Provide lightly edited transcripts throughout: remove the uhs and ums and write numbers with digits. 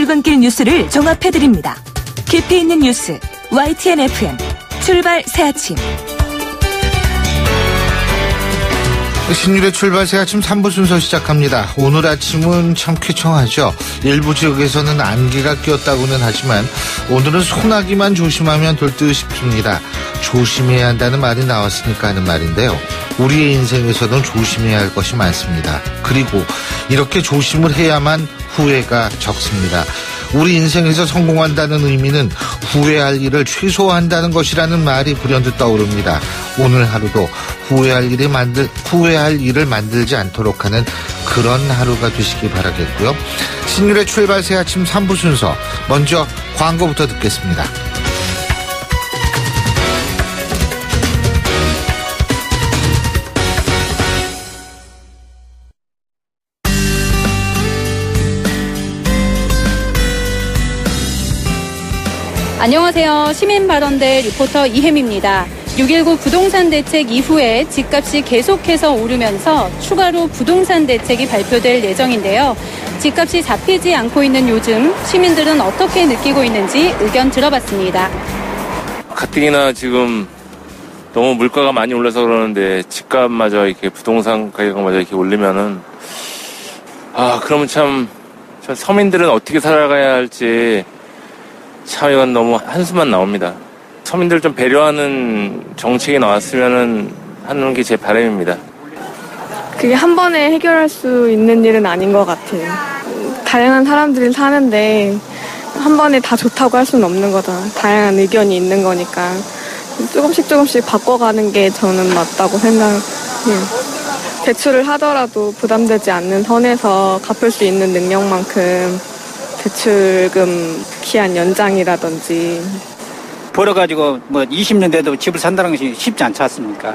출근길 뉴스를 종합해드립니다. 깊이 있는 뉴스 YTN FM 출발 새아침. 신율의 출발 새아침 3부 순서 시작합니다. 오늘 아침은 참 쾌청하죠. 일부 지역에서는 안개가 꼈다고는 하지만 오늘은 소나기만 조심하면 될 듯 싶습니다. 조심해야 한다는 말이 나왔으니까 하는 말인데요. 우리의 인생에서는 조심해야 할 것이 많습니다. 그리고 이렇게 조심을 해야만 후회가 적습니다. 우리 인생에서 성공한다는 의미는 후회할 일을 최소화한다는 것이라는 말이 불현듯 떠오릅니다. 오늘 하루도 후회할 일을 만들지 않도록 하는 그런 하루가 되시기 바라겠고요. 신율의 출발 새아침 3부 순서, 먼저 광고부터 듣겠습니다. 안녕하세요. 시민발언대 리포터 이혜미입니다. 6.19 부동산 대책 이후에 집값이 계속해서 오르면서 추가로 부동산 대책이 발표될 예정인데요. 집값이 잡히지 않고 있는 요즘 시민들은 어떻게 느끼고 있는지 의견 들어봤습니다. 가뜩이나 지금 너무 물가가 많이 올라서 그러는데 집값마저 이렇게 부동산 가격마저 이렇게 올리면은 그러면 참 서민들은 어떻게 살아가야 할지 참 이건 너무 한숨만 나옵니다. 서민들 좀 배려하는 정책이 나왔으면 하는 게 제 바람입니다. 그게 한 번에 해결할 수 있는 일은 아닌 것 같아요. 다양한 사람들이 사는데 한 번에 다 좋다고 할 수는 없는 거잖아. 다양한 의견이 있는 거니까 조금씩 바꿔가는 게 저는 맞다고 생각해요. 대출을 하더라도 부담되지 않는 선에서 갚을 수 있는 능력만큼 대출금 기한 연장이라든지 벌어가지고 20년 돼도 집을 산다는 것이 쉽지 않지 않습니까?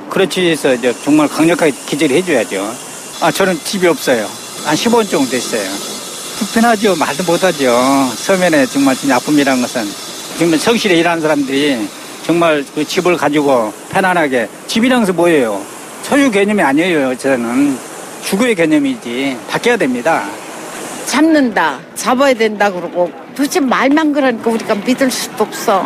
그렇지 해서 정말 강력하게 기재를 해줘야죠. 저는 집이 없어요. 한 15년 정도 됐어요. 불편하죠. 말도 못하죠. 서면에 정말 아픔이라는 것은 정말 성실히 일하는 사람들이 정말 그 집을 가지고 편안하게, 집이라는 것은 뭐예요? 소유 개념이 아니에요. 저는 주거의 개념이지. 바뀌어야 됩니다. 잡는다, 잡아야 된다 그러고 도대체 말만 그러니까 우리가 믿을 수도 없어.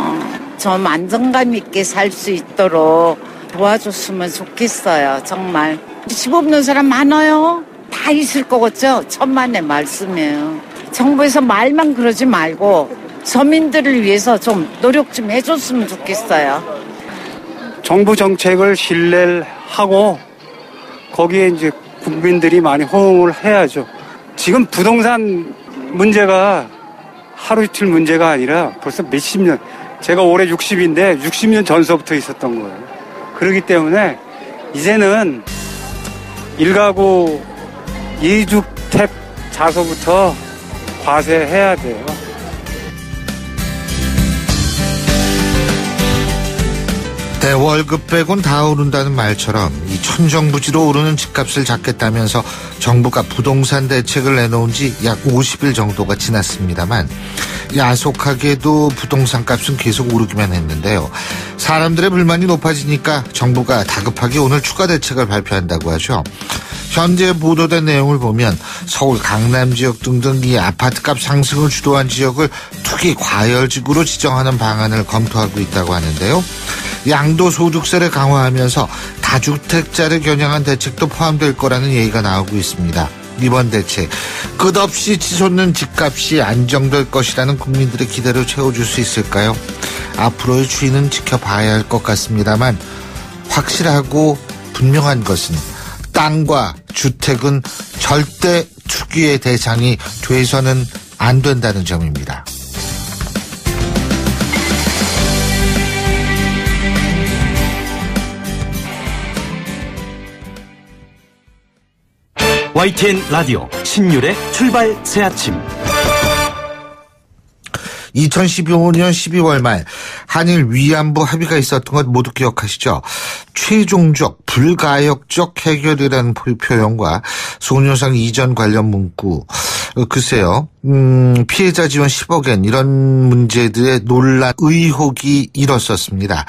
좀 안정감 있게 살 수 있도록 도와줬으면 좋겠어요. 정말 집 없는 사람 많아요. 다 있을 거겠죠. 천만의 말씀이에요. 정부에서 말만 그러지 말고 서민들을 위해서 좀 노력 좀 해줬으면 좋겠어요. 정부 정책을 신뢰를 하고 거기에 이제 국민들이 많이 호응을 해야죠. 지금 부동산 문제가 하루 이틀 문제가 아니라 벌써 몇십 년, 제가 올해 60인데 60년 전서부터 있었던 거예요. 그렇기 때문에 이제는 1가구 2주택 자소부터 과세해야 돼요. 월급 빼곤 다 오른다는 말처럼 이 천정부지로 오르는 집값을 잡겠다면서 정부가 부동산 대책을 내놓은 지 약 50일 정도가 지났습니다만 야속하게도 부동산 값은 계속 오르기만 했는데요. 사람들의 불만이 높아지니까 정부가 다급하게 오늘 추가 대책을 발표한다고 하죠. 현재 보도된 내용을 보면 서울 강남 지역 등등 이 아파트값 상승을 주도한 지역을 투기 과열지구로 지정하는 방안을 검토하고 있다고 하는데요. 양도소득세를 강화하면서 다주택자를 겨냥한 대책도 포함될 거라는 얘기가 나오고 있습니다. 이번 대책 끝없이 치솟는 집값이 안정될 것이라는 국민들의 기대를 채워줄 수 있을까요? 앞으로의 추이는 지켜봐야 할 것 같습니다만 확실하고 분명한 것은 땅과 주택은 절대 투기의 대상이 돼서는 안 된다는 점입니다. YTN 라디오 신율의 출발 새아침. 2015년 12월 말 한일 위안부 합의가 있었던 것 모두 기억하시죠? 최종적 불가역적 해결이라는 표현과 소녀상 이전 관련 문구, 글쎄요, 피해자 지원 10억엔 이런 문제들의 논란 의혹이 일었었습니다.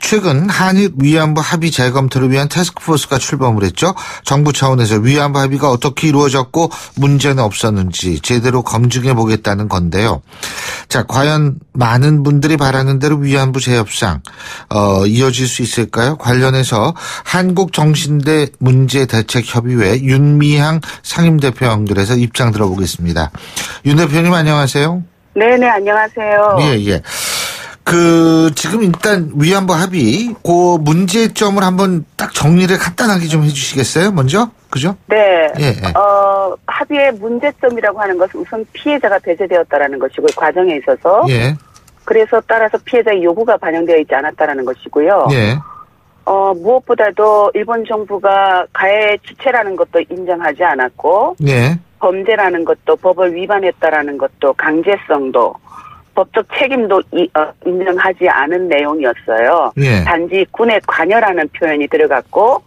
최근 한일 위안부 합의 재검토를 위한 태스크포스가 출범을 했죠. 정부 차원에서 위안부 합의가 어떻게 이루어졌고 문제는 없었는지 제대로 검증해 보겠다는 건데요. 자, 과연 많은 분들이 바라는 대로 위안부 재협상 이어질 수 있을까요? 관련해서 한국정신대 문제대책협의회 윤미향 상임대표 연결해서 입장 들어보겠습니다. 윤 대표님 안녕하세요. 네네, 안녕하세요. 예. 지금 일단 위안부 합의, 그 문제점을 한번 딱 정리를 간단하게 좀 해주시겠어요? 먼저? 그죠? 네. 예. 합의의 문제점이라고 하는 것은 우선 피해자가 배제되었다라는 것이고, 과정에 있어서. 예. 그래서 따라서 피해자의 요구가 반영되어 있지 않았다라는 것이고요. 예. 무엇보다도 일본 정부가 가해 주체라는 것도 인정하지 않았고, 예. 범죄라는 것도 법을 위반했다라는 것도 강제성도 법적 책임도 인정하지 않은 내용이었어요. 예. 단지 군의 관여라는 표현이 들어갔고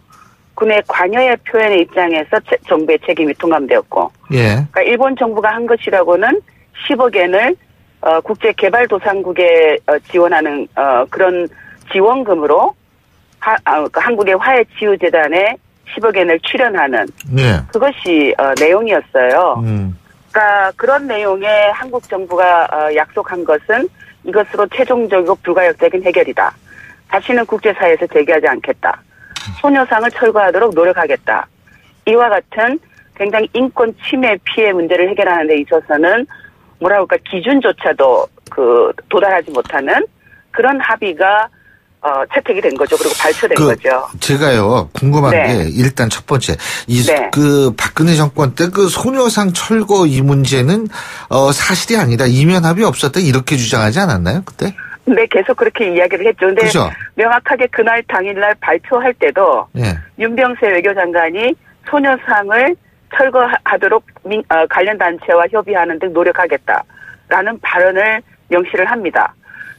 군의 관여의 표현의 입장에서 정부의 책임이 통감되었고 예. 그러니까 일본 정부가 한 것이라고는 10억 엔을 국제개발도상국에 지원하는 그런 지원금으로 한국의 화해치유재단에 10억 엔을 출연하는 예. 그것이 내용이었어요. 그러니까 그런 내용에 한국 정부가 약속한 것은 이것으로 최종적이고 불가역적인 해결이다. 다시는 국제사회에서 제기하지 않겠다. 소녀상을 철거하도록 노력하겠다. 이와 같은 굉장히 인권 침해 피해 문제를 해결하는 데 있어서는 뭐라고 할까 기준조차도 도달하지 못하는 그런 합의가 채택이 된 거죠. 그리고 발표된 거죠. 제가요, 궁금한 네. 게, 일단 첫 번째, 네. 박근혜 정권 때 소녀상 철거 이 문제는, 사실이 아니다. 이면 합의 없었다. 이렇게 주장하지 않았나요? 그때? 네, 계속 그렇게 이야기를 했죠. 근데 그죠? 명확하게 그날 당일날 발표할 때도, 예. 윤병세 외교장관이 소녀상을 철거하도록 관련 단체와 협의하는 등 노력하겠다라는 발언을 명시를 합니다.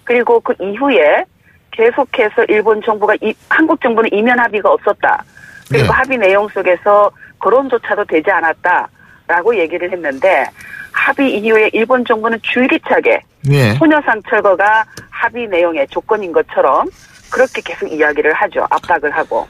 그리고 그 이후에 계속해서 일본 정부가 한국 정부는 이면 합의가 없었다. 그리고 네. 합의 내용 속에서 거론조차도 되지 않았다라고 얘기를 했는데 합의 이후에 일본 정부는 줄기차게 예. 소녀상 철거가 합의 내용의 조건인 것처럼 그렇게 계속 이야기를 하죠. 압박을 하고.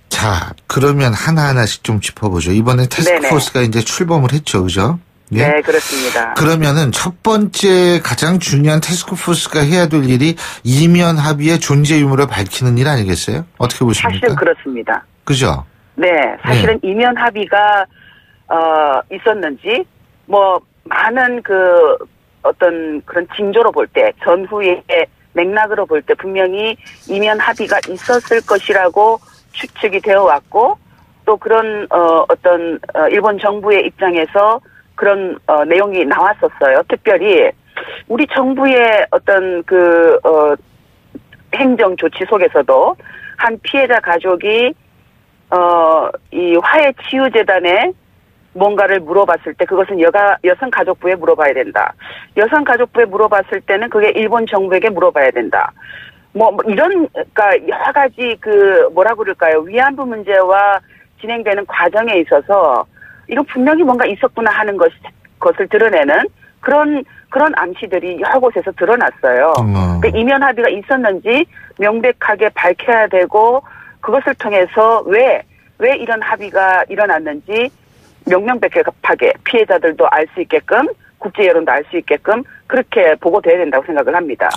자, 그러면 하나하나씩 좀 짚어보죠. 이번에 태스크포스가 이제 출범을 했죠. 그죠? 예? 네, 그렇습니다. 그러면은 첫 번째 가장 중요한 태스크포스가 해야 될 일이 이면 합의의 존재 유무를 밝히는 일 아니겠어요? 어떻게 보십니까? 사실은 그렇습니다. 그죠? 네, 사실은 이면 합의가 있었는지 많은 어떤 그런 징조로 볼 때 전후의 맥락으로 볼 때 분명히 이면 합의가 있었을 것이라고 추측이 되어 왔고 또 그런 일본 정부의 입장에서 그런 내용이 나왔었어요. 특별히 우리 정부의 어떤 행정 조치 속에서도 한 피해자 가족이 이 화해치유재단에 뭔가를 물어봤을 때 그것은 여성가족부에 물어봐야 된다. 여성가족부에 물어봤을 때는 그게 일본 정부에게 물어봐야 된다. 그러니까 여러 가지 뭐라고 그럴까요? 위안부 문제와 진행되는 과정에 있어서 이거 분명히 뭔가 있었구나 하는 것을 드러내는 그런 암시들이 여러 곳에서 드러났어요. 그러니까 이면 합의가 있었는지 명백하게 밝혀야 되고 그것을 통해서 왜 이런 합의가 일어났는지 명명백백하게 피해자들도 알 수 있게끔 국제 여론도 알 수 있게끔 그렇게 보고돼야 된다고 생각을 합니다.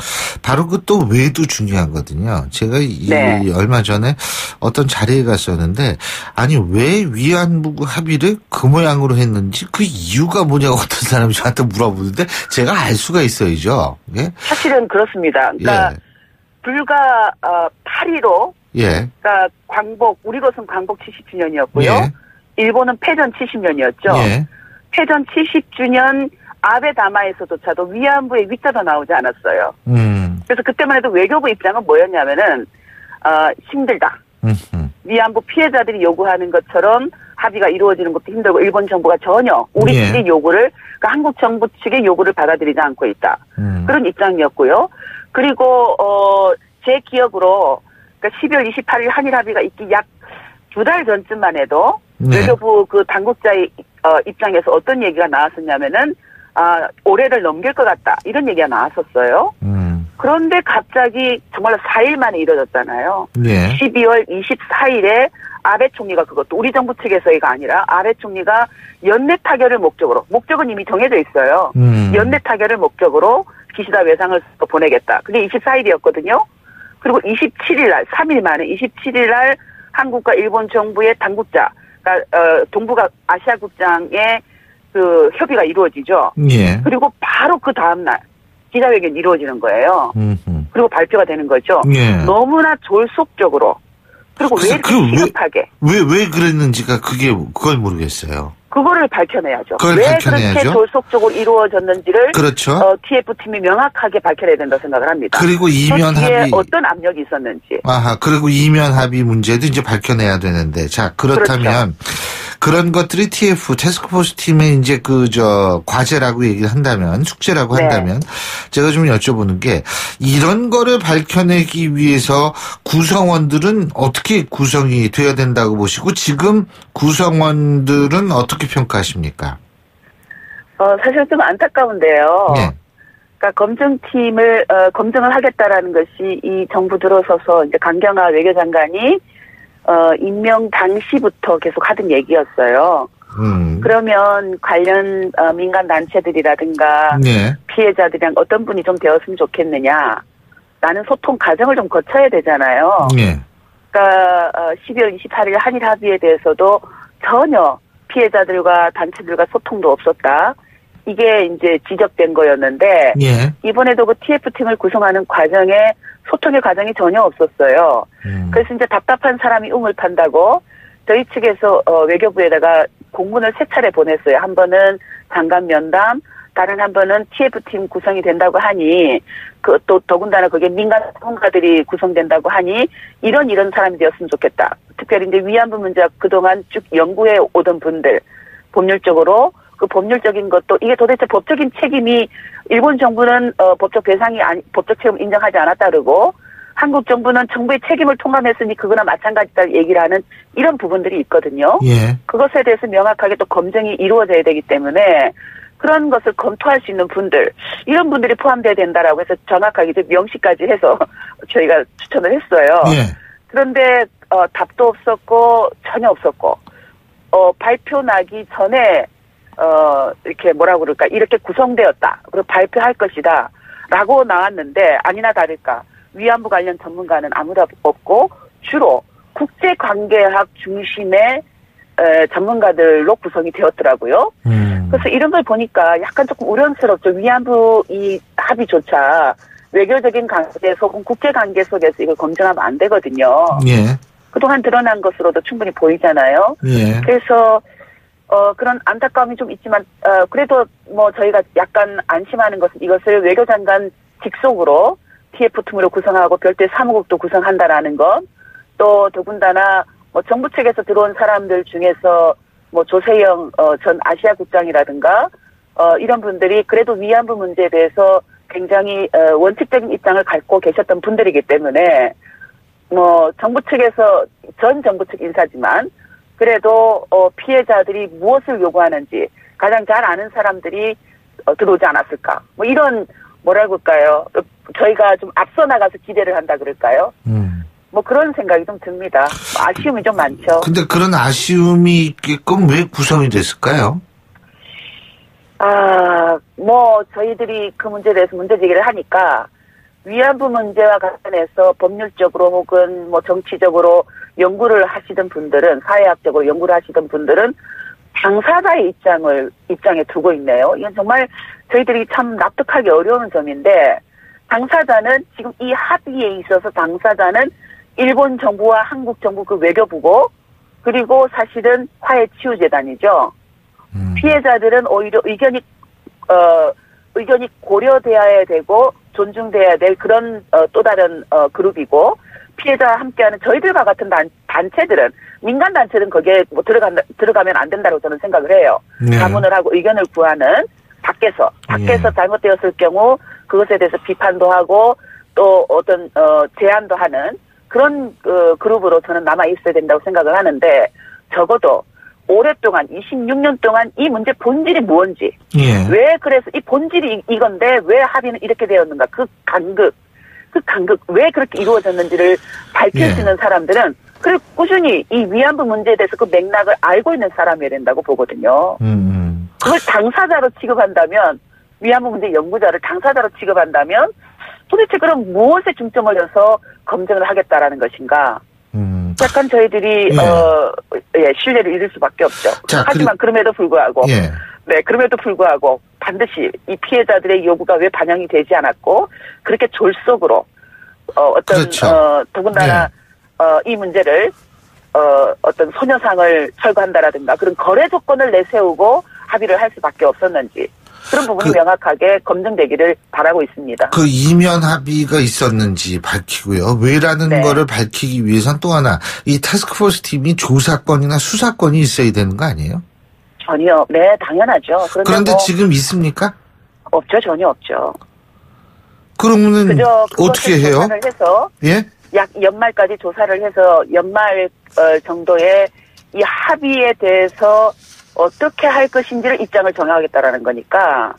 바로 그 또 외도 중요하거든요. 제가 네. 얼마 전에 어떤 자리에 갔었는데 아니 왜 위안부 합의를 그 모양으로 했는지 그 이유가 뭐냐고 어떤 사람이 저한테 물어보는데 제가 알 수가 있어야죠. 예? 사실은 그렇습니다. 그러니까 예. 불과 8.15 예. 그러니까 우리 것은 광복 70주년이었고요. 예. 일본은 패전 70년이었죠. 예. 패전 70주년 아베 다마에서조차도 위안부의 위자도 나오지 않았어요. 그래서 그때만 해도 외교부 입장은 뭐였냐면은 힘들다. 위안부 피해자들이 요구하는 것처럼 합의가 이루어지는 것도 힘들고 일본 정부가 전혀 우리 예. 측의 요구를 그러니까 한국 정부 측의 요구를 받아들이지 않고 있다. 그런 입장이었고요. 그리고 제 기억으로 그러니까 12월 28일 한일 합의가 있기 약 2달 전쯤만 해도 네. 외교부 당국자의 입장에서 어떤 얘기가 나왔었냐면은 올해를 넘길 것 같다 이런 얘기가 나왔었어요. 그런데 갑자기 정말로 4일 만에 이뤄졌잖아요. 네. 12월 24일에 아베 총리가 그것도 우리 정부 측에서가 아니라 아베 총리가 연내 타결을 목적은 이미 정해져 있어요. 연내 타결을 목적으로 기시다 외상을 보내겠다. 그게 24일이었거든요. 그리고 27일 날, 3일 만에 27일 날 한국과 일본 정부의 당국자, 그러니까 동북아 아시아 국장의 그 협의가 이루어지죠. 예. 그리고 바로 그 다음 날 기자회견이 이루어지는 거예요. 그리고 발표가 되는 거죠. 예. 너무나 졸속적으로. 그리고 왜 이렇게 시급하게. 왜 그랬는지가 그걸 모르겠어요. 그거를 밝혀내야죠. 그걸 왜 밝혀내야죠. 그렇게 졸속적으로 이루어졌는지를 그렇죠. TF팀이 명확하게 밝혀내야 된다고 생각을 합니다. 그리고 이면 합의 어떤 압력이 있었는지. 그리고 이면 합의 문제도 이제 밝혀내야 되는데, 자 그렇다면 그런 것들이 TF 태스크포스 팀의 이제 과제라고 얘기를 한다면, 숙제라고 한다면, 제가 좀 여쭤보는 게 이런 거를 밝혀내기 위해서 구성원들은 어떻게 구성이 돼야 된다고 보시고, 지금 구성원들은 어떻게 평가하십니까? 사실 좀 안타까운데요. 네. 그러니까 검증팀을 검증을 하겠다라는 것이 이 정부 들어서서 이제 강경화 외교장관이 임명 당시부터 계속 하던 얘기였어요. 그러면 관련 민간 단체들이라든가 피해자들이랑 어떤 분이 좀 되었으면 좋겠느냐. 라는 소통 과정을 좀 거쳐야 되잖아요. 그러니까 12월 28일 한일 합의에 대해서도 전혀 피해자들과 단체들과 소통도 없었다. 이게 이제 지적된 거였는데 이번에도 그 TF팀을 구성하는 과정에 소통의 과정이 전혀 없었어요. 그래서 이제 답답한 사람이 웅을 판다고 저희 측에서 외교부에다가 공문을 3차례 보냈어요. 한 번은 장관 면담, 다른 한 번은 TF팀 구성이 된다고 하니 또 더군다나 그게 민간 전문가들이 구성된다고 하니 이런 사람이 되었으면 좋겠다. 특별히 이제 위안부 문제가 그동안 쭉 연구해 오던 분들 법률적으로 그 법률적인 것도 이게 도대체 법적인 책임이 일본 정부는 법적 책임을 인정하지 않았다 그러고 한국 정부는 정부의 책임을 통감했으니 그거나 마찬가지다 얘기를 하는 이런 부분들이 있거든요. 그것에 대해서 명확하게 또 검증이 이루어져야 되기 때문에 그런 것을 검토할 수 있는 분들 이런 분들이 포함돼야 된다라고 해서 정확하게 이제 명시까지 해서 저희가 추천을 했어요. 그런데 답도 없었고 전혀 없었고 발표 나기 전에 이렇게 뭐라고 그럴까 이렇게 구성되었다 그리고 발표할 것이다 라고 나왔는데 아니나 다를까 위안부 관련 전문가는 아무도 없고 주로 국제관계학 중심의 전문가들로 구성이 되었더라고요. 그래서 이런 걸 보니까 약간 조금 우려스럽죠. 위안부 이 합의조차 외교적인 관계 혹은 국제관계 속에서 이걸 검증하면 안 되거든요. 그동안 드러난 것으로도 충분히 보이잖아요. 그래서 그런 안타까움이 좀 있지만 그래도 뭐 저희가 약간 안심하는 것은 이것을 외교장관 직속으로 TF팀으로 구성하고 별도의 사무국도 구성한다라는 것, 또 더군다나 뭐 정부 측에서 들어온 사람들 중에서 뭐 조세영 전 아시아 국장이라든가 이런 분들이 그래도 위안부 문제에 대해서 굉장히 원칙적인 입장을 갖고 계셨던 분들이기 때문에 뭐 정부 측에서 전 정부 측 인사지만 그래도 피해자들이 무엇을 요구하는지 가장 잘 아는 사람들이 들어오지 않았을까? 뭐 이런 뭐라고 할까요? 저희가 좀 앞서 나가서 기대를 한다 그럴까요? 뭐 그런 생각이 좀 듭니다. 아쉬움이 좀 많죠. 근데 그런 아쉬움이 있게끔 왜 구성이 됐을까요? 뭐 저희들이 그 문제에 대해서 문제제기를 하니까 위안부 문제와 관련해서 법률적으로 혹은 뭐 정치적으로 연구를 하시던 분들은 사회학적으로 연구를 하시던 분들은 당사자의 입장에 두고 있네요. 이건 정말 저희들이 참 납득하기 어려운 점인데 당사자는 지금 이 합의에 있어서 당사자는 일본 정부와 한국 정부 그 외교부고 그리고 사실은 화해치유재단이죠. 피해자들은 오히려 의견이 고려돼야 되고 존중돼야 될 그런 또 다른 그룹이고 피해자와 함께하는 저희들과 같은 단체들은 민간 단체는 거기에 뭐 들어가면 안 된다고 저는 생각을 해요. 자문을 하고 의견을 구하는 밖에서 잘못되었을 경우 그것에 대해서 비판도 하고 또 어떤 제안도 하는 그런 그룹으로 저는 남아 있어야 된다고 생각을 하는데 적어도 오랫동안 26년 동안 이 문제 본질이 뭔지 왜 그래서 이 본질이 이건데 왜 합의는 이렇게 되었는가 그 간극 그 간극 왜 그렇게 이루어졌는지를 밝혀지는 사람들은 그리고 꾸준히 이 위안부 문제에 대해서 그 맥락을 알고 있는 사람이어야 된다고 보거든요. 그걸 당사자로 취급한다면 위안부 문제 연구자를 당사자로 취급한다면 도대체 그럼 무엇에 중점을 둬서 검증을 하겠다라는 것인가? 약간 저희들이 신뢰를 잃을 수밖에 없죠. 자, 하지만 그럼에도 불구하고 그럼에도 불구하고 반드시 이 피해자들의 요구가 왜 반영이 되지 않았고 그렇게 졸속으로 더군다나 이 문제를 어떤 소녀상을 철거한다라든가 그런 거래 조건을 내세우고 합의를 할 수밖에 없었는지 그런 부분이 명확하게 검증되기를 바라고 있습니다. 그 이면 합의가 있었는지 밝히고요. 왜라는 거를 밝히기 위해선 또 하나 이 타스크포스 팀이 조사권이나 수사권이 있어야 되는 거 아니에요? 전혀. 네, 당연하죠. 그런데 지금 있습니까? 없죠. 전혀 없죠. 그러면은 어떻게 해요? 조사를 해서 약 연말까지 조사를 해서 연말 정도에 이 합의에 대해서 어떻게 할 것인지를 입장을 정하겠다라는 거니까.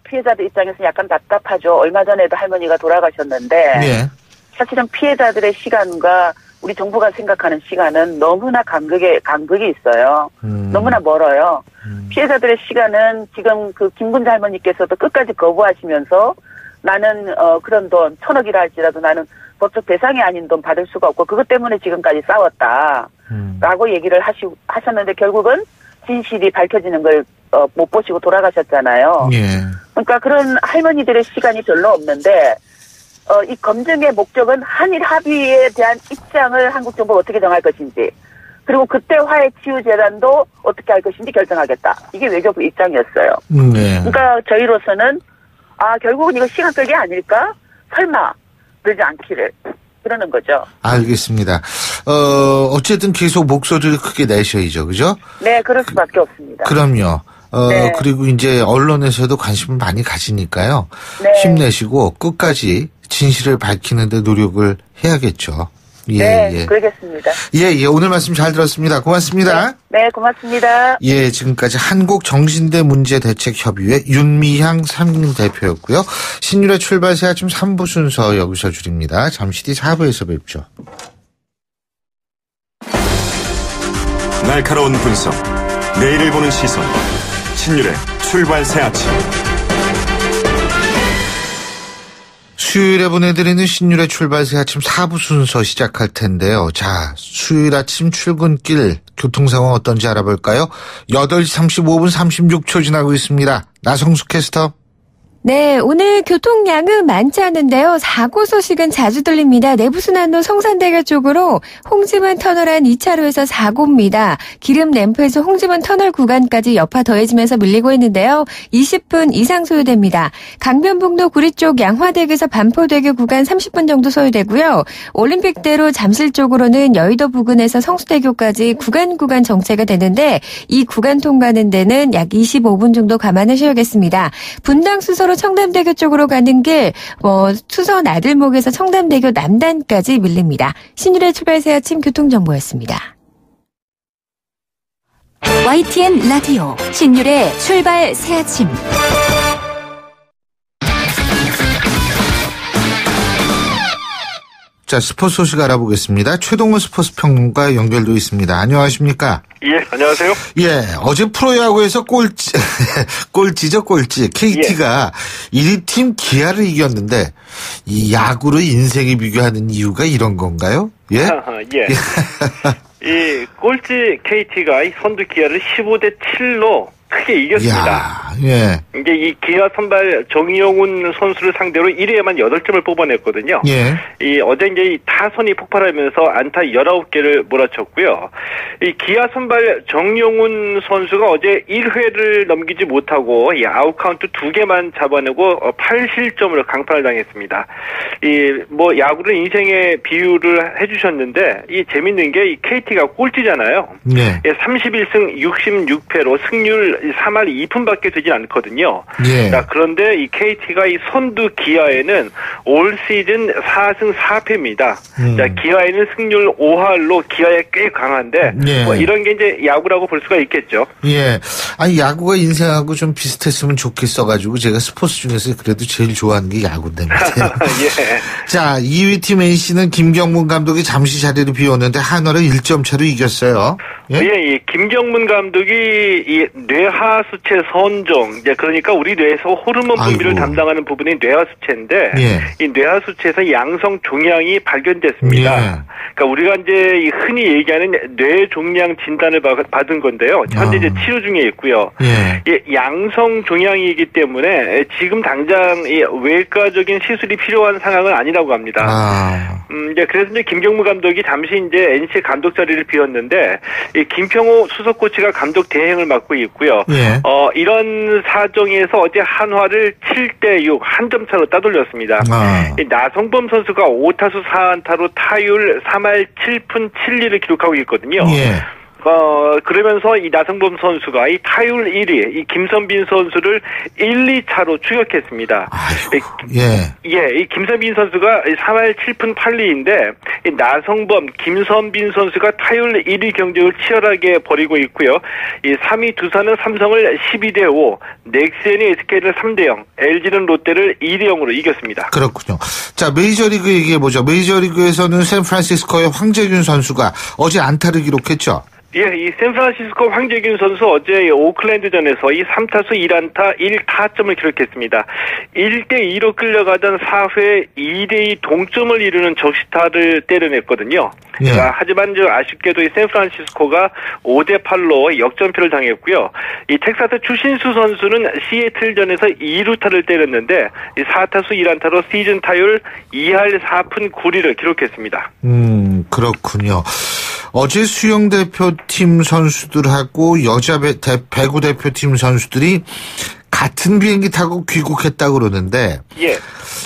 피해자들 입장에서 약간 답답하죠. 얼마 전에도 할머니가 돌아가셨는데 사실은 피해자들의 시간과 우리 정부가 생각하는 시간은 너무나 간극이 있어요. 너무나 멀어요. 피해자들의 시간은 지금 그 김군자 할머니께서도 끝까지 거부하시면서 나는 그런 돈 1,000억이라 할지라도 나는 법적 대상이 아닌 돈 받을 수가 없고 그것 때문에 지금까지 싸웠다라고 얘기를 하셨는데 결국은 진실이 밝혀지는 걸 못 보시고 돌아가셨잖아요. 그러니까 그런 할머니들의 시간이 별로 없는데 이 검증의 목적은 한일 합의에 대한 입장을 한국 정부가 어떻게 정할 것인지 그리고 그때 화해치유재단도 어떻게 할 것인지 결정하겠다. 이게 외교부 입장이었어요. 그러니까 저희로서는 결국은 이거 시간 끌기 아닐까? 설마 그러지 않기를 그러는 거죠. 알겠습니다. 어쨌든 계속 목소리를 크게 내셔야죠. 그죠? 네, 그럴 수밖에 없습니다. 그럼요. 그리고 이제 언론에서도 관심을 많이 가지니까요. 힘내시고 끝까지 진실을 밝히는 데 노력을 해야겠죠. 그러겠습니다. 오늘 말씀 잘 들었습니다. 고맙습니다. 네, 고맙습니다. 지금까지 한국정신대문제대책협의회 윤미향 상임대표였고요. 신율의 출발새 아침 3부 순서 여기서 줄입니다. 잠시 뒤 4부에서 뵙죠. 날카로운 분석, 내일을 보는 시선, 신율의 출발새 아침. 수요일에 보내드리는 신율의 출발새 아침 4부 순서 시작할 텐데요. 자, 수요일 아침 출근길 교통 상황 어떤지 알아볼까요? 8시 35분 36초 지나고 있습니다. 나성숙 캐스터. 네, 오늘 교통량은 많지 않은데요. 사고 소식은 자주 들립니다. 내부순환로 성산대교 쪽으로 홍지문 터널 안 2차로에서 사고입니다. 기름 램프에서 홍지문 터널 구간까지 여파 더해지면서 밀리고 있는데요. 20분 이상 소요됩니다. 강변북로 구리 쪽 양화대교에서 반포대교 구간 30분 정도 소요되고요. 올림픽대로 잠실 쪽으로는 여의도 부근에서 성수대교까지 구간 정체가 되는데 이 구간 통과하는 데는 약 25분 정도 감안하셔야겠습니다. 분당 수서로 청담대교 쪽으로 가는 길, 수서 나들목에서 청담대교 남단까지 밀립니다. 신율의 출발새 아침 교통정보였습니다. YTN 라디오 신율의 출발새 아침. 자, 스포츠 소식 알아보겠습니다. 최동호 스포츠 평론가 연결돼 있습니다. 안녕하십니까? 안녕하세요. 어제 프로야구에서 꼴찌죠. KT가 1위 팀 기아를 이겼는데 이 야구로 인생을 비교하는 이유가 이런 건가요? 이 꼴찌 KT가 이 선두 기아를 15대 7로 크게 이겼습니다. 이게 이 기아 선발 정용훈 선수를 상대로 1회에만 8점을 뽑아냈거든요. 어제 이제 이 타선이 폭발하면서 안타 19개를 몰아쳤고요. 이 기아 선발 정용훈 선수가 어제 1회를 넘기지 못하고 이 아웃 카운트 2개만 잡아내고 8실점으로 강판을 당했습니다. 야구를 인생의 비유를 해주셨는데 이 재밌는 게 이 KT가 꼴찌잖아요. 31승 66패로 승률 3할 2푼밖에 되지 보이진 않거든요. 예. 자, 그런데 이 KT가 이 선두 기아에는 올 시즌 4승 4패입니다. 자, 기아에는 승률 5할로 기아에 꽤 강한데 예. 뭐 이런 게 이제 야구라고 볼 수가 있겠죠. 예. 아니 야구가 인생하고 좀 비슷했으면 좋겠어가지고 제가 스포츠 중에서 그래도 제일 좋아하는 게 야구인데 말이에요. 예. 자, 2위 팀 NC는 김경문 감독이 잠시 자리를 비웠는데 한화를 1점 차로 이겼어요. 예, 예. 김경문 감독이 이 뇌하수체 선종, 이제 그러니까 우리 뇌에서 호르몬 분비를 담당하는 부분이 뇌하수체인데, 예. 이 뇌하수체에서 양성 종양이 발견됐습니다. 예. 그러니까 우리가 이제 흔히 얘기하는 뇌종양 진단을 받은 건데요. 현재 이제 치료 중에 있고요. 예. 이 양성 종양이기 때문에 지금 당장 이 외과적인 시술이 필요한 상황은 아니라고 합니다. 이제 그래서 이제 김경무 감독이 잠시 이제 NC 감독 자리를 비웠는데 이 김평호 수석 코치가 감독 대행을 맡고 있고요. 예. 이런 사정에서 어제 한화를 7대6 한 점 차로 따돌렸습니다. 이 나성범 선수가 5타수 4안타로 타율 3할 7푼 7리를 기록하고 있거든요. 예. 그러면서 이 나성범 선수가 이 타율 1위, 이 김선빈 선수를 1, 2차로 추격했습니다. 이 김선빈 선수가 3할 7푼 8리인데, 이 나성범, 김선빈 선수가 타율 1위 경쟁을 치열하게 벌이고 있고요. 이 3위 두산은 삼성을 12대5, 넥센이 SK를 3대0, LG는 롯데를 2대0으로 이겼습니다. 그렇군요. 자, 메이저리그 얘기해보죠. 메이저리그에서는 샌프란시스코의 황재균 선수가 어제 안타를 기록했죠. 예, 이 샌프란시스코 황재균 선수 어제 오클랜드전에서 이 3타수 1안타 1타점을 기록했습니다. 1대2로 끌려가던 4회 2대2 동점을 이루는 적시타를 때려냈거든요. 예. 하지만 아쉽게도 이 샌프란시스코가 5대8로 역전패를 당했고요. 이 텍사스 추신수 선수는 시애틀전에서 2루타를 때렸는데 이 4타수 1안타로 시즌 타율 2할 4푼 9리를 기록했습니다. 그렇군요. 어제 수영 대표팀 선수들하고 여자 배구 대표팀 선수들이 같은 비행기 타고 귀국했다고 그러는데 예.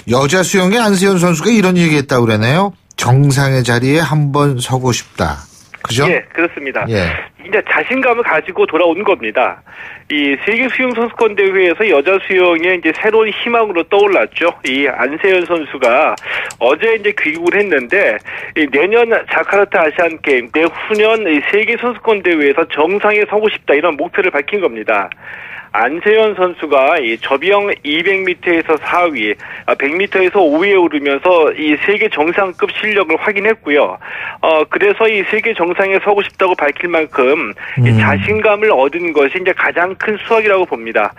여자 수영의 안세현 선수가 이런 얘기했다고 그러네요. 정상의 자리에 한번 서고 싶다. 그죠? 예, 그렇습니다. 예. 이제 자신감을 가지고 돌아온 겁니다. 이 세계 수영 선수권 대회에서 여자 수영의 이제 새로운 희망으로 떠올랐죠. 이 안세현 선수가 어제 이제 귀국을 했는데 이 내년 자카르타 아시안 게임, 내후년 이 세계 선수권 대회에서 정상에 서고 싶다 이런 목표를 밝힌 겁니다. 안세현 선수가 이 저비형 200m에서 4위, 100m에서 5위에 오르면서 이 세계 정상급 실력을 확인했고요. 그래서 이 세계 정상에 서고 싶다고 밝힐 만큼 이 자신감을 얻은 것이 이제 가장 큰 수확이라고 봅니다.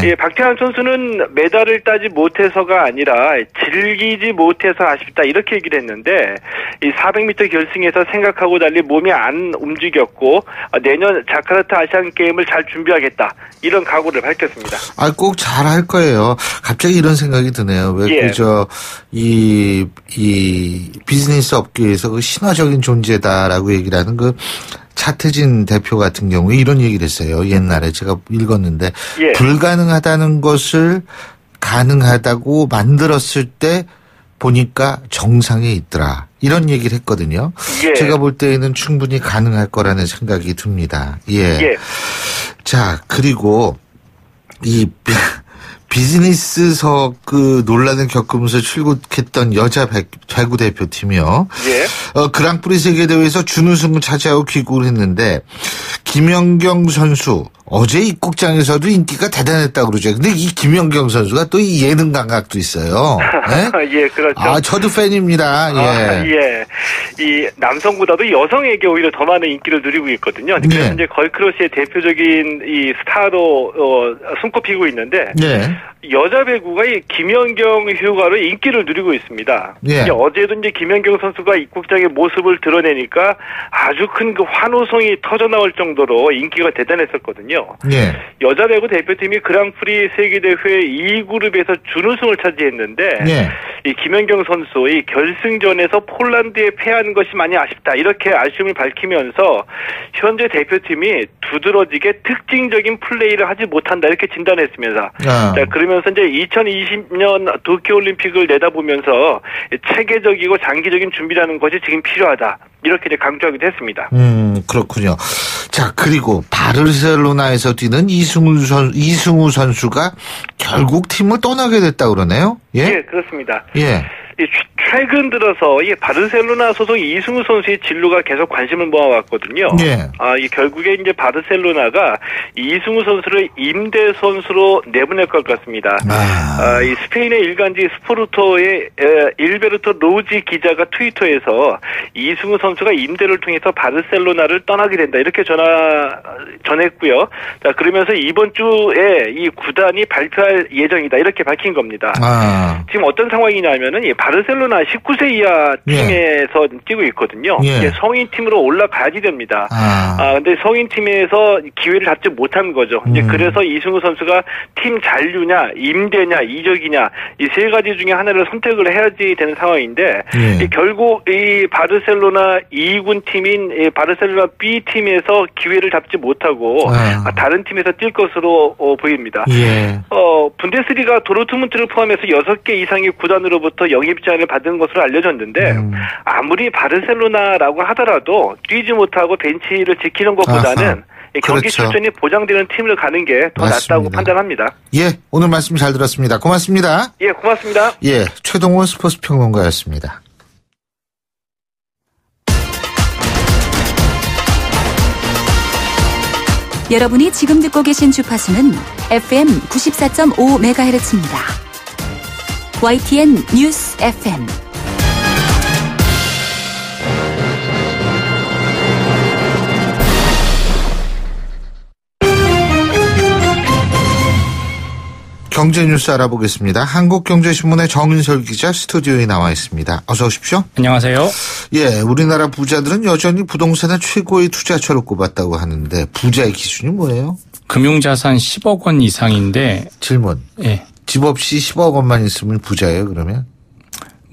예, 박태환 선수는 메달을 따지 못해서가 아니라 즐기지 못해서 아쉽다 이렇게 얘기를 했는데 이 400m 결승에서 생각하고 달리 몸이 안 움직였고 내년 자카르타 아시안 게임을 잘 준비하겠다 이런 각오를 밝혔습니다. 꼭 잘할 거예요. 갑자기 이런 생각이 드네요. 왜 이 비즈니스 업계에서 그 신화적인 존재다라고 얘기를 하는 그 차태진 대표 같은 경우에 이런 얘기를 했어요. 옛날에 제가 읽었는데 불가능하다는 것을 가능하다고 만들었을 때 보니까 정상에 있더라. 이런 얘기를 했거든요. 제가 볼 때에는 충분히 가능할 거라는 생각이 듭니다. 자, 그리고 이 비즈니스석 그 논란을 겪으면서 출국했던 여자 배구 대표팀이요. 그랑프리 세계대회에서 준우승을 차지하고 귀국을 했는데 김연경 선수 어제 입국장에서도 인기가 대단했다고 그러죠. 근데 이 김연경 선수가 또 이 예능 감각도 있어요. 예, 그렇죠. 저도 팬입니다. 이 남성보다도 여성에게 오히려 더 많은 인기를 누리고 있거든요. 그래서 이제 걸크러시의 대표적인 이 스타로 손꼽히고 있는데 여자 배구가 이 김연경 휴가로 인기를 누리고 있습니다. 어제도 이제 김연경 선수가 입국장의 모습을 드러내니까 아주 큰 그 환호성이 터져 나올 정도로 인기가 대단했었거든요. 여자 배구 대표팀이 그랑프리 세계대회 2그룹에서 준우승을 차지했는데 이 김연경 선수 이 결승전에서 폴란드에 패한 것이 많이 아쉽다 이렇게 아쉬움을 밝히면서 현재 대표팀이 두드러지게 특징적인 플레이를 하지 못한다 이렇게 진단했습니다. 자, 그러면서 이제 2020년 도쿄올림픽을 내다보면서 체계적이고 장기적인 준비라는 것이 지금 필요하다. 이렇게 이제 강조하기도 했습니다. 그렇군요. 자, 그리고 바르셀로나에서 뛰는 이승우 선수가 결국 팀을 떠나게 됐다 그러네요. 예, 예, 그렇습니다. 예. 최근 들어서 이 바르셀로나 소속 이승우 선수의 진로가 계속 관심을 모아왔거든요. 예. 결국에 이제 바르셀로나가 이승우 선수를 임대 선수로 내보낼 것 같습니다. 이 스페인의 일간지 스포르토의 일베르토 로지 기자가 트위터에서 이승우 선수가 임대를 통해서 바르셀로나를 떠나게 된다 이렇게 전했고요. 자, 그러면서 이번 주에 이 구단이 발표할 예정이다 이렇게 밝힌 겁니다. 지금 어떤 상황이냐면은 이 바르셀로나 19세 이하 팀에서 뛰고 있거든요. 이제 성인 팀으로 올라가야지 됩니다. 근데 성인 팀에서 기회를 잡지 못한 거죠. 이제 그래서 이승우 선수가 팀 잔류냐, 임대냐, 이적이냐 이 세 가지 중에 하나를 선택을 해야지 되는 상황인데 결국 이 바르셀로나 2군 팀인 바르셀로나 B 팀에서 기회를 잡지 못하고 다른 팀에서 뛸 것으로 보입니다. 분데스리가 도르트문트를 포함해서 6개 이상의 구단으로부터 영입 제안을 받은 것으로 알려졌는데 아무리 바르셀로나라고 하더라도 뛰지 못하고 벤치를 지키는 것보다는 경기 출전이 보장되는 팀을 가는 게 더 낫다고 판단합니다. 예, 오늘 말씀 잘 들었습니다. 고맙습니다. 예, 고맙습니다. 예, 최동원 스포츠 평론가였습니다. 여러분이 지금 듣고 계신 주파수는 FM 94.5MHz입니다. YTN 뉴스 FM. 경제 뉴스 알아보겠습니다. 한국경제신문의 정인설 기자 스튜디오에 나와 있습니다. 어서 오십시오. 안녕하세요. 예, 우리나라 부자들은 여전히 부동산을 최고의 투자처로 꼽았다고 하는데 부자의 기준이 뭐예요? 금융자산 10억 원 이상인데. 질문. 예. 집 없이 10억 원만 있으면 부자예요, 그러면?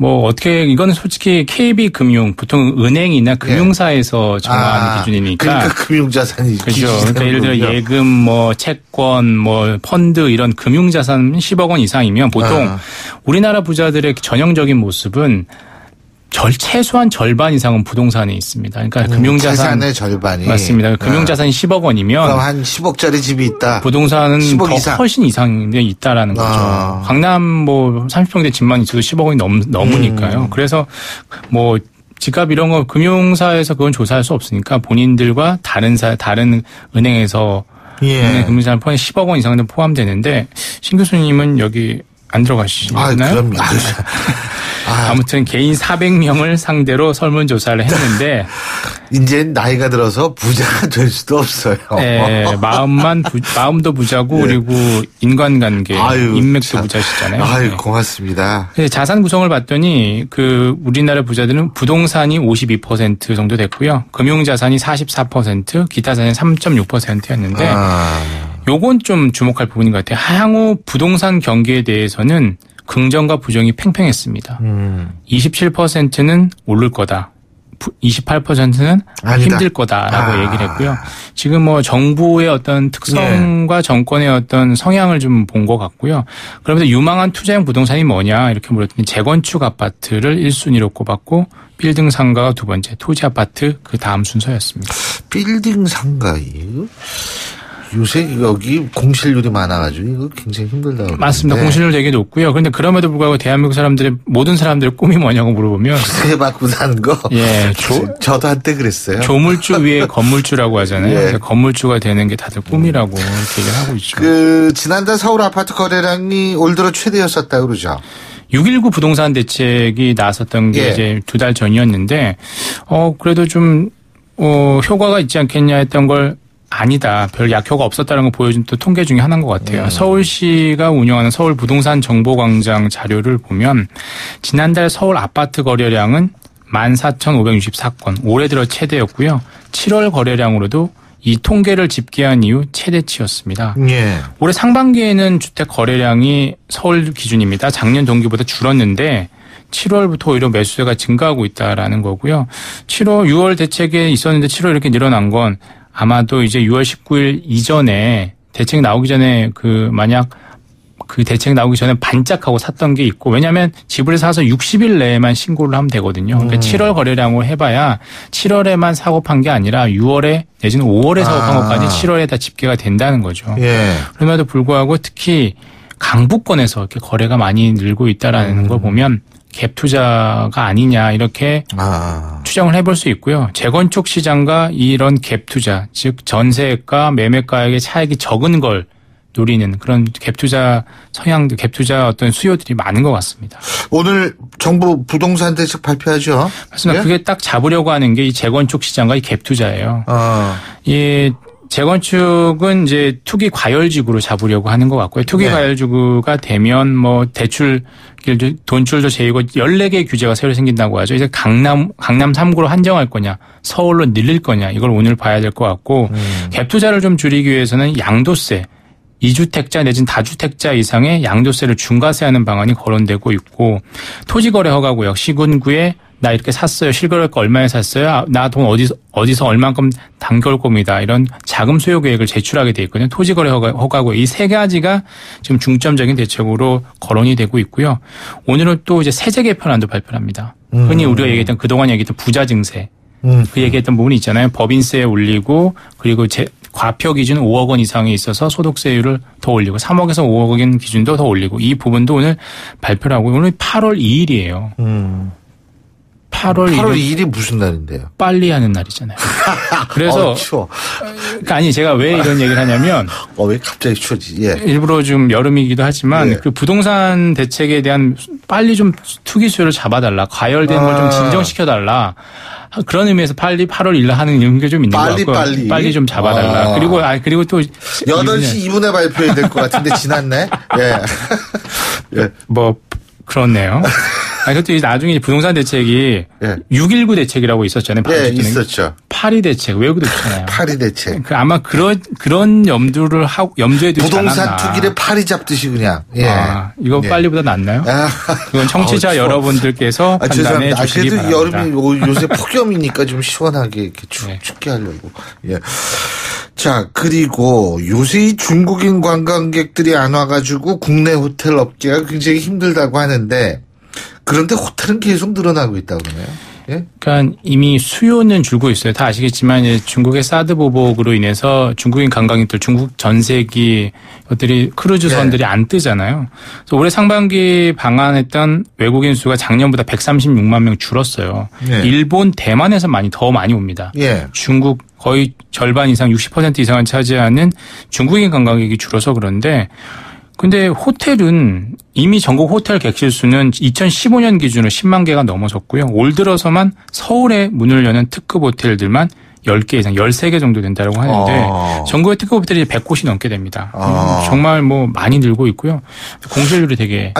이거는 솔직히 KB금융, 보통 은행이나 금융사에서 정한 기준이니까. 그러니까 금융자산이. 그죠. 그러니까 예를 들어 예금, 채권, 펀드 이런 금융자산 10억 원 이상이면 보통 우리나라 부자들의 전형적인 모습은 최소한 절반 이상은 부동산에 있습니다. 그러니까 금융자산. 재산의 절반이. 맞습니다. 금융자산이 10억 원이면. 그럼 한 10억짜리 집이 있다. 부동산은 더 이상. 훨씬 이상에 있다라는 거죠. 강남 30평대 집만 있어도 10억 원이 넘으니까요. 그래서 집값 이런 거 금융사에서 그건 조사할 수 없으니까 본인들과 다른 은행에서 은행 금융자산 포함해 10억 원 이상은 포함되는데 신 교수님은 여기 안 들어가시나요? 그럼요. 아무튼 개인 400명을 상대로 설문조사를 했는데 이제 나이가 들어서 부자가 될 수도 없어요. 네, 마음도 부자고 그리고 인간관계, 인맥도 부자시잖아요. 고맙습니다. 자산 구성을 봤더니 우리나라 부자들은 부동산이 52% 정도 됐고요. 금융자산이 44%, 기타 자산이 3.6%였는데 요건 좀 주목할 부분인 것 같아요. 향후 부동산 경기에 대해서는 긍정과 부정이 팽팽했습니다. 27%는 오를 거다. 28%는 힘들 거다라고 얘기를 했고요. 지금 정부의 어떤 특성과 정권의 어떤 성향을 좀 본 것 같고요. 그러면서 유망한 투자형 부동산이 뭐냐 이렇게 물었더니 재건축 아파트를 1순위로 꼽았고 빌딩 상가가 두 번째, 토지 아파트 그 다음 순서였습니다. 빌딩 상가요? 요새 여기 공실률이 많아가지고 이거 굉장히 힘들다고. 맞습니다. 공실률 되게 높고요. 그런데 그럼에도 불구하고 대한민국 모든 사람들의 꿈이 뭐냐고 물어보면 새 받고 사는 거. 예, 저도 한때 그랬어요. 조물주 위에 건물주라고 하잖아요. 건물주가 되는 게 다들 꿈이라고 이렇게 얘기를 하고 있죠. 지난달 서울 아파트 거래량이 올 들어 최대였었다 그러죠. 6.19 부동산 대책이 나섰던 게 이제 2달 전이었는데 그래도 좀 효과가 있지 않겠냐 했던 걸 아니다. 별 약효가 없었다는 걸 보여준 또 통계 중에 하나인 것 같아요. 서울시가 운영하는 서울 부동산 정보광장 자료를 보면 지난달 서울 아파트 거래량은 14,564건, 올해 들어 최대였고요. 7월 거래량으로도 이 통계를 집계한 이후 최대치였습니다. 올해 상반기에는 주택 거래량이 서울 기준입니다. 작년 동기보다 줄었는데 7월부터 오히려 매수세가 증가하고 있다라는 거고요. 6월 대책에 있었는데 7월 이렇게 늘어난 건 아마도 이제 6월 19일 이전에 대책 나오기 전에 만약 그 대책 나오기 전에 반짝하고 샀던 게 있고 왜냐하면 집을 사서 60일 내에만 신고를 하면 되거든요. 그러니까 7월 거래량으로 해봐야 7월에만 사고 판 게 아니라 6월에 내지는 5월에 사고 판 것까지 7월에 다 집계가 된다는 거죠. 예. 그럼에도 불구하고 특히 강북권에서 이렇게 거래가 많이 늘고 있다라는 걸 보면 갭 투자가 아니냐 이렇게 추정을 해볼 수 있고요. 재건축 시장과 이런 갭 투자, 즉 전세가 매매가액의 차익이 적은 걸 노리는 그런 갭 투자 성향들, 갭 투자 어떤 수요들이 많은 것 같습니다. 오늘 정부 부동산 대책 발표하죠? 맞습니다. 예? 그게 딱 잡으려고 하는 게 이 재건축 시장과 이 갭 투자예요. 이 재건축은 이제 투기 과열지구로 잡으려고 하는 것 같고요. 투기 과열지구가 되면 뭐 대출, 돈줄도 제이고 14개의 규제가 새로 생긴다고 하죠. 이제 강남 3구로 한정할 거냐, 서울로 늘릴 거냐, 이걸 오늘 봐야 될 것 같고, 갭 투자를 좀 줄이기 위해서는 양도세, 2주택자 내지는 다주택자 이상의 양도세를 중과세하는 방안이 거론되고 있고, 토지거래 허가구역, 시군구에 나 이렇게 샀어요. 실거래가 얼마에 샀어요? 나 돈 어디서 얼만큼 당겨올 겁니다. 이런 자금 소요 계획을 제출하게 돼 있거든요. 토지거래 허가구역. 이 세 가지가 지금 중점적인 대책으로 거론이 되고 있고요. 오늘은 또 이제 세제 개편안도 발표를 합니다. 흔히 우리가 얘기했던 그동안 얘기했던 부자 증세. 그 얘기했던 부분이 있잖아요. 법인세 올리고 그리고 과표 기준 5억 원 이상이 있어서 소득세율을 더 올리고 3억에서 5억 원 기준도 더 올리고 이 부분도 오늘 발표를 하고 오늘 8월 2일이에요. 8월 2일이 무슨 날인데요? 빨리 하는 날이잖아요. 그래서 추워. 아니 제가 왜 이런 얘기를 하냐면 왜 갑자기 추워지? 예. 일부러 좀 여름이기도 하지만 그 부동산 대책에 대한 빨리 좀 투기 수요를 잡아달라. 과열된 걸 좀 진정시켜달라. 그런 의미에서 빨리 8월 1일 하는 이런 게 좀 있는 것 같고요. 빨리 좀 잡아달라. 그리고 또 8시 2분에 발표해야 될 것 같은데 지났네. 예. 뭐 그렇네요. 그것도 나중에 부동산 대책이 6.19 대책이라고 있었잖아요. 네, 있었죠. 8.2 대책 외우기도 있잖아요. 8.2 대책. 아마 그런 염두를 하고 염두에 두지 않았나. 부동산 투기를 파리 잡듯이 그냥. 예. 이거 빨리보다 낫나요? 그건 청취자 여러분들께서 판단해 주시기 바랍니다. 여름이 요새 폭염이니까 좀 시원하게 이렇게 춥게 하려고. 예. 자, 그리고 요새 이 중국인 관광객들이 안 와가지고 국내 호텔 업계가 굉장히 힘들다고 하는데 그런데 호텔은 계속 늘어나고 있다고 그러네요. 예? 그러니까 이미 수요는 줄고 있어요. 다 아시겠지만 이제 중국의 사드 보복으로 인해서 중국인 관광객들, 중국 전세기 것들이 크루즈선들이 안 뜨잖아요. 그래서 올해 상반기 방한했던 외국인 수가 작년보다 136만 명 줄었어요. 일본, 대만에서 더 많이 옵니다. 중국 거의 절반 이상 60% 이상을 차지하는 중국인 관광객이 줄어서 그런데 근데 호텔은 이미 전국 호텔 객실 수는 2015년 기준으로 10만 개가 넘어섰고요. 올 들어서만 서울에 문을 여는 특급 호텔들만 10개 이상, 13개 정도 된다고 하는데 전국의 특급 호텔이 100곳이 넘게 됩니다. 정말 많이 늘고 있고요. 공실률이 되게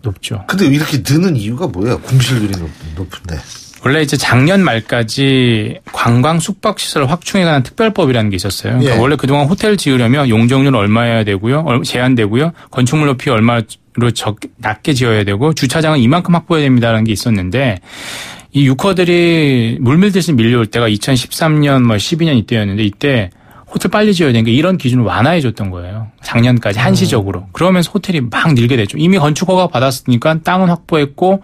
높죠. 근데 이렇게 느는 이유가 뭐예요? 공실률이 높은데. 원래 이제 작년 말까지 관광 숙박시설 확충에 관한 특별법이라는 게 있었어요. 그러니까 원래 그동안 호텔 지으려면 용적률 얼마여야 되고요. 제한되고요. 건축물 높이 얼마로 낮게 지어야 되고 주차장은 이만큼 확보해야 됩니다라는 게 있었는데 이 유커들이 물밀듯이 밀려올 때가 2013년 12년 이때였는데 이때 호텔 빨리 지어야 되는 게 이런 기준을 완화해 줬던 거예요. 작년까지 한시적으로. 그러면서 호텔이 막 늘게 됐죠. 이미 건축 허가 받았으니까 땅은 확보했고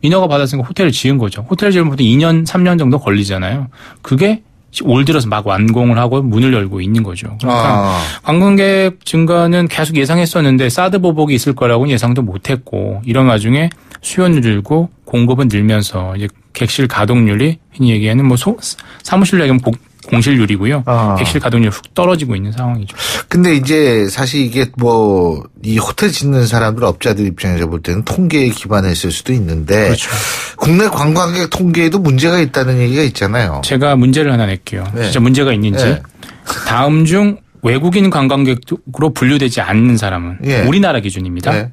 인허가 받았으니까 호텔을 지은 거죠. 호텔을 지으면 보통 2년, 3년 정도 걸리잖아요. 그게 올 들어서 막 완공을 하고 문을 열고 있는 거죠. 그러니까 관광객 증가는 계속 예상했었는데 사드 보복이 있을 거라고는 예상도 못했고 이런 와중에 수요는 늘고 공급은 늘면서 이제 객실 가동률이 흔히 얘기하는 사무실로 얘기하면 공실률이고요. 객실 가동률이 훅 떨어지고 있는 상황이죠. 근데 이제 사실 이게 이 호텔 짓는 사람들 업자들 입장에서 볼 때는 통계에 기반했을 수도 있는데 그렇죠. 국내 관광객 통계에도 문제가 있다는 얘기가 있잖아요. 제가 문제를 하나 낼게요. 진짜 문제가 있는지. 다음 중 외국인 관광객으로 분류되지 않는 사람은 우리나라 기준입니다.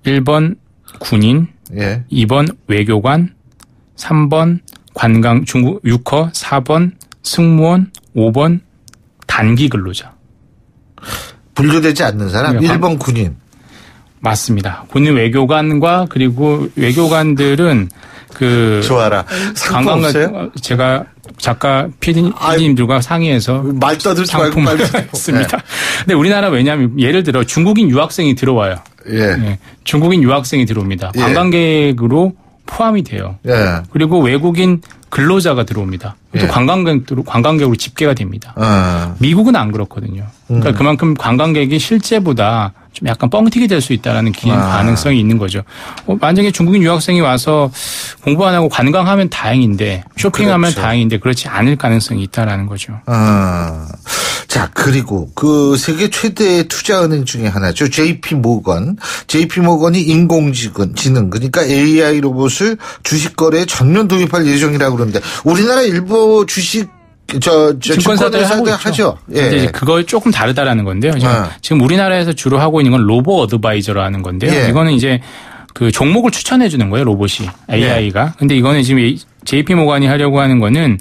1번 군인, 2번 외교관, 3번 관광 중국 유커, 4번 승무원, 5번 단기 근로자. 분류되지 않는 사람? 1번 군인. 맞습니다. 군인 외교관과 그리고 외교관들은 좋아라. 상품 없어요? 제가 작가 PD님들과 상의해서 말 떠들지 말고 상품을 했습니다. 근데 우리나라 왜냐하면 예를 들어 중국인 유학생이 들어와요. 예. 중국인 유학생이 들어옵니다. 예. 관광객으로 포함이 돼요. 예. 그리고 외국인 근로자가 들어옵니다. 또 관광객으로 집계가 됩니다. 미국은 안 그렇거든요. 그러니까 그만큼 관광객이 실제보다 좀 약간 뻥튀기 될 수 있다라는 가능성이 있는 거죠. 만약에 중국인 유학생이 와서 공부 안 하고 관광하면 다행인데 쇼핑하면 그렇죠. 다행인데 그렇지 않을 가능성이 있다라는 거죠. 자, 그리고 그 세계 최대의 투자은행 중에 하나죠. JP 모건. JP 모건이 인공지능, 그러니까 AI 로봇을 주식 거래에 전면 도입할 예정이라고 그러는데 우리나라 일부 주식 증권사들 하죠. 예. 근데 그거 조금 다르다라는 건데요. 지금 우리나라에서 주로 하고 있는 건 로보 어드바이저라는 건데요. 예. 이거는 이제 그 종목을 추천해 주는 거예요, 로봇이. AI가. 근데 이거는 지금 JP 모건이 하려고 하는 거는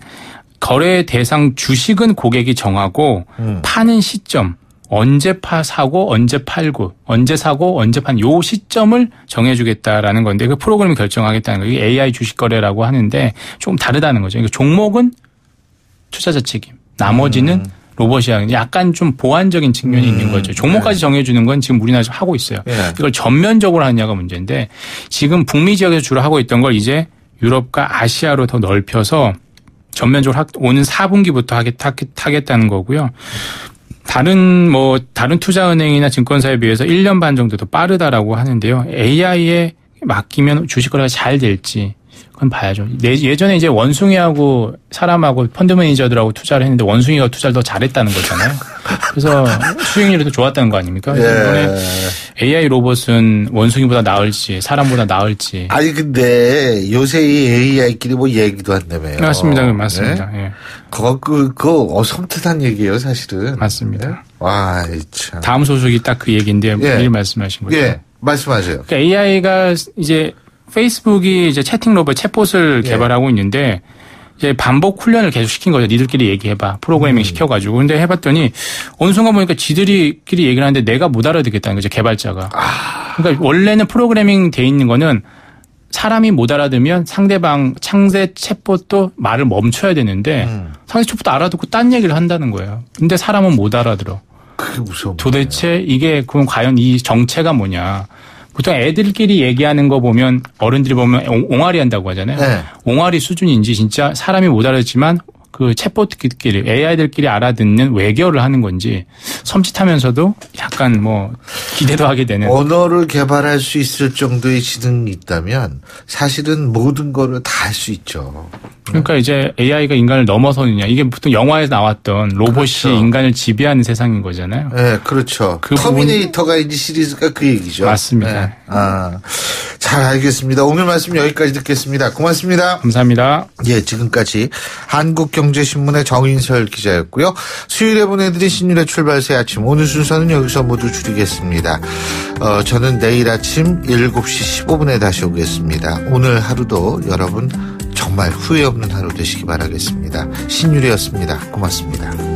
거래 대상 주식은 고객이 정하고 파는 시점, 언제 사고, 언제 팔고, 언제 사고, 언제 파는 요 시점을 정해주겠다라는 건데 그 프로그램을 결정하겠다는 거예요. 이게 AI 주식 거래라고 하는데 조금 다르다는 거죠. 그러니까 종목은 투자자 책임, 나머지는 로봇이 하는 약간 좀 보완적인 측면이 있는 거죠. 종목까지 정해주는 건 지금 우리나라에서 하고 있어요. 이걸 전면적으로 하느냐가 문제인데 지금 북미 지역에서 주로 하고 있던 걸 이제 유럽과 아시아로 더 넓혀서 전면적으로 오는 4분기부터 하겠다는 거고요. 다른 투자은행이나 증권사에 비해서 1년 반 정도 더 빠르다라고 하는데요. AI에 맡기면 주식 거래가 잘 될지 그건 봐야죠. 예전에 이제 원숭이하고 사람하고 펀드 매니저들하고 투자를 했는데 원숭이가 투자를 더 잘했다는 거잖아요. 그래서 수익률이 더 좋았다는 거 아닙니까? 이번에 AI 로봇은 원숭이보다 나을지 사람보다 나을지. 아니 근데 요새 이 AI끼리 뭐 얘기도 한다며요. 맞습니다. 네? 그거 섬뜩한 얘기예요, 사실은. 맞습니다. 네? 와, 참. 다음 소식이 딱 그 얘기인데 미리 말씀하신 거죠. 예, 말씀하세요. 그러니까 AI가 이제 페이스북이 이제 채팅 로봇 챗봇을 개발하고 있는데 이제 반복 훈련을 계속 시킨 거죠. 니들끼리 얘기해봐. 프로그래밍 시켜가지고. 근데 해봤더니 어느 순간 보니까 지들이끼리 얘기를 하는데 내가 못 알아듣겠다는 거죠. 개발자가. 그러니까 원래는 프로그래밍 돼 있는 거는 사람이 못 알아들으면 상대 챗봇도 말을 멈춰야 되는데 상대 챗봇도 알아듣고 딴 얘기를 한다는 거예요. 근데 사람은 못 알아들어. 그게 무서워. 도대체 이게 그럼 과연 이 정체가 뭐냐. 보통 애들끼리 얘기하는 거 보면 어른들이 보면 옹알이 한다고 하잖아요. 네. 옹알이 수준인지 진짜 사람이 못 알아듣지만 그 챗봇들끼리 AI들끼리 알아듣는 외교를 하는 건지 섬찟하면서도 약간 뭐 기대도 하게 되는. 언어를 개발할 수 있을 정도의 지능이 있다면 사실은 모든 거를 다 할 수 있죠. 그러니까 이제 AI가 인간을 넘어서느냐. 이게 보통 영화에서 나왔던 로봇이 그렇죠. 인간을 지배하는 세상인 거잖아요. 네, 그렇죠. 그 터미네이터가 이제 시리즈가 그 얘기죠. 맞습니다. 네. 잘 알겠습니다. 오늘 말씀 여기까지 듣겠습니다. 고맙습니다. 감사합니다. 예, 지금까지 한국경제신문의 정인설 기자였고요. 수요일에 보내드린 신율의 출발새 아침 오늘 순서는 여기서 모두 줄이겠습니다. 저는 내일 아침 7시 15분에 다시 오겠습니다. 오늘 하루도 여러분 정말 후회 없는 하루 되시기 바라겠습니다. 신율이었습니다. 고맙습니다.